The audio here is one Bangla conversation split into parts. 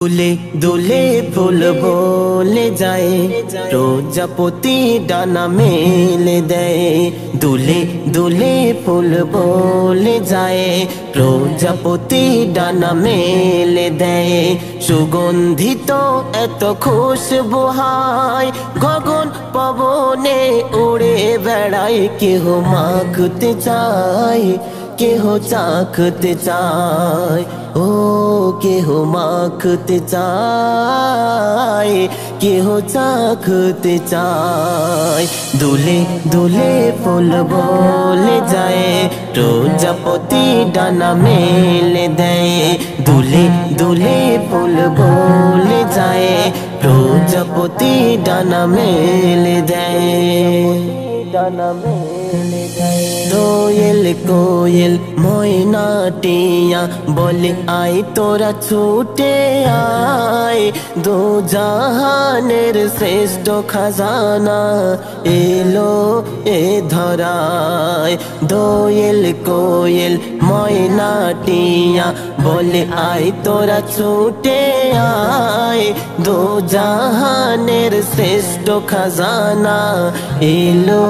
দুলে দুলে ফুল বলে যায়, প্রজাপতি ডানা মেলে দেয়। দুলে দুলে ফুল বলে যায়, প্রজাপতি ডানা মেলে দেয়। সুগন্ধিত এত খুশবু হয়, গগন পবনে উড়ে বেড়ায়। কেহ মাখতে চায়, কেহ চাখতে চায়, ও কেহ মাখতে চায়, কেহ চাখতে চায়। দুলে দুলে ফুল বলে যায়, প্রজাপতি ডানা মেলে দেয়। দুলে দুলে ফুল বলে যায়, প্রজাপতি ডানা মেলে দেয়। দোয়েল কোয়েল ময়না টিয়া বলে আয় তোরা ছুটে আয়। দো জাহানের শ্রেষ্ঠ খাজানা এলো এ ধরায়। দোয়েল কোয়েল ময়না টিয়া বলে আয় তোরা ছুটে আয়। দো জাহানের শ্রেষ্ঠ খাজানা এলো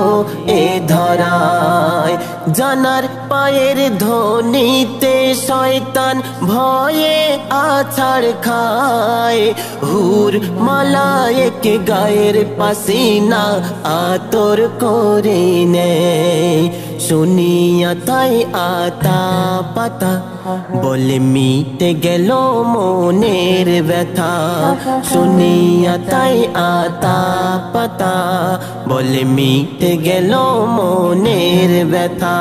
এ ধরায়। জানার পায়ের ধ্বনিতে শয়তান ভয়ে আছাড় খায়। হুর মালায়েক গায়ের পাসিনা আতর করে নেয়। শুনিয়া তাই আতা পাতা বলে মিটে গেল মনের ব্যথা। শুনিয়া তাই আতা পাতা বলে মিটে গেল মনের ব্যথা।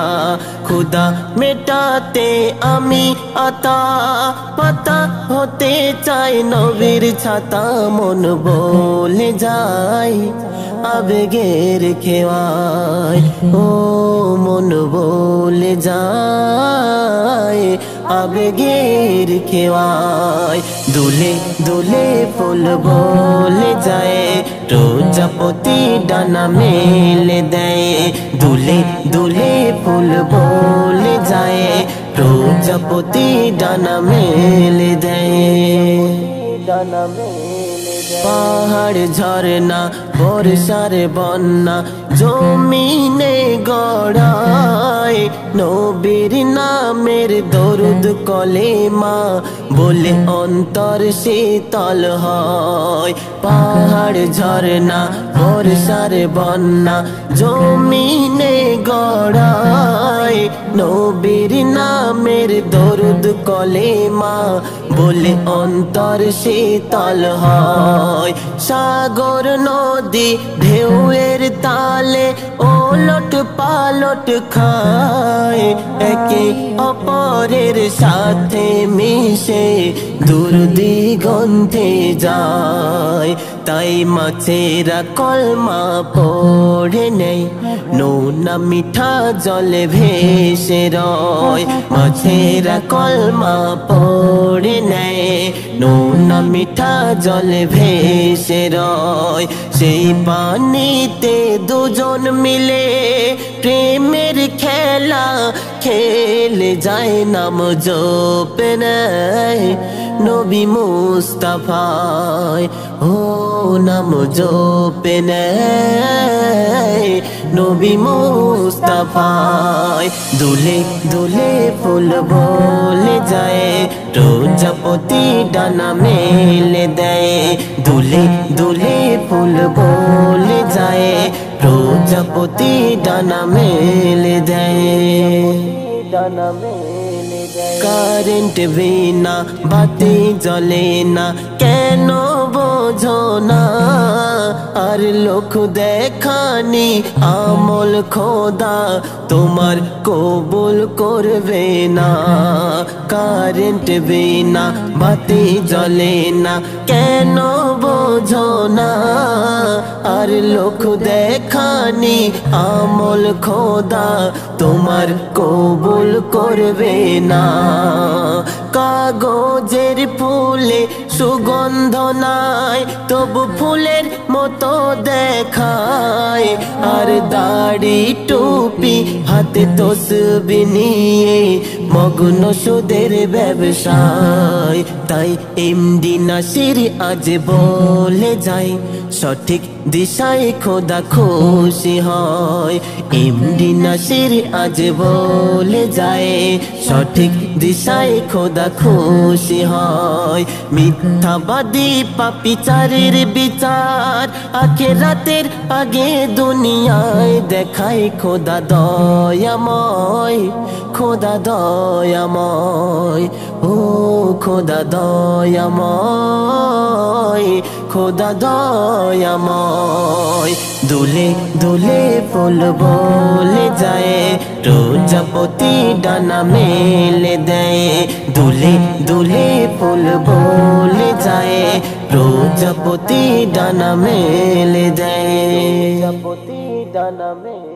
খুদা মেটাতে আমি আতা পাতা হতে চাই নবীর ছাতা। মন বলে যায় আবেগের খেওয়ায়, ও মন বলে যায় আবেগের খেওয়ায়। দুলে দুলে ফুল বলে যায়, প্রজাপতি ডানা মেলে দেয়। দুলে দুলে ফুল বলে যায়, প্রজাপতি ডানা মেলে দেয়। ডানা মেলে দেয়। পাহাড় ঝরনা বর্ষার বন্যা জমিনে গড়ায়। নবীর নামের দরুদ কলেমা বলে অন্তর শীতল হয়। পাহাড় ঝরনা বর্ষার বন্যা জমিনে গড়ায়। নবীর নামের দরুদ কলেমা বলে অন্তর শীতল হয়। সাগর নদী ঢেউয়ের তালে ওলট পালট খায়। একে অপরের সাথে মিশে দূর দিগন্তে যায়। তাই মাছেরা কলমা পড়ে নেই, নোনা মিঠা জলে ভেসে রয়। মাছেরা কলমা পড়ে নেয়, নোনা মিঠা জলে ভেসে রয়। সেই পানিতে দুজন মিলে প্রেমের খেলা খেলে যায়। নাম জপে নেয় নবী মুস্তাফায়, ও নাম জপে নেয় নবী মুস্তাফায়। দুলে দুলে ফুল বলে যায়, প্রজাপতি ডানা মেলে দেয়। দুলে দুলে ফুল বলে যায়, প্রজাপতি ডানা মেলে দেয়। ডানা মেলে দেয়। কারেন্ট বিনা বাতি জ্বলে না কেন বোঝো না? আর লোক দেখানি আমল খোদা তোমার কবুল করবে না। কারেন্ট বিনা বাতি জ্বলে না কেন বোঝো না? আর লোক দেখানি আমল খোদা তোমার কবুল করবে না। কাগজের ফুলে সুগন্ধ নাই, তবু ফুলের মতো দেখায়। আর দাড়ি টুপি হাতে তসবিহ নিয়ে মগ্ন সুদের ব্যবসায়। তাই এমডি নাসির আজ বলে যায়, সঠিক দিশায় খোদা খুশি হয়। এমডি নাসির আজ বলে যায়, সঠিক দিশায় খোদা খুশি হয়। মিথ্যাবাদী পাপীচারের বিচার আখিরাতের আগে দুনিয়ায় দেখায় খোদা দয়াময়, খোদা দয়াময়, ও খোদা দয়াময়, খোদা দয়াময়। দুলে দুলে ফুল বলে যায়, প্রজাপতি ডানা মেলে দেয়। দুলে দুলে ফুল বলে যায়, প্রজাপতি ডানা মেলে দেয়, প্রজাপতি ডানা মেলে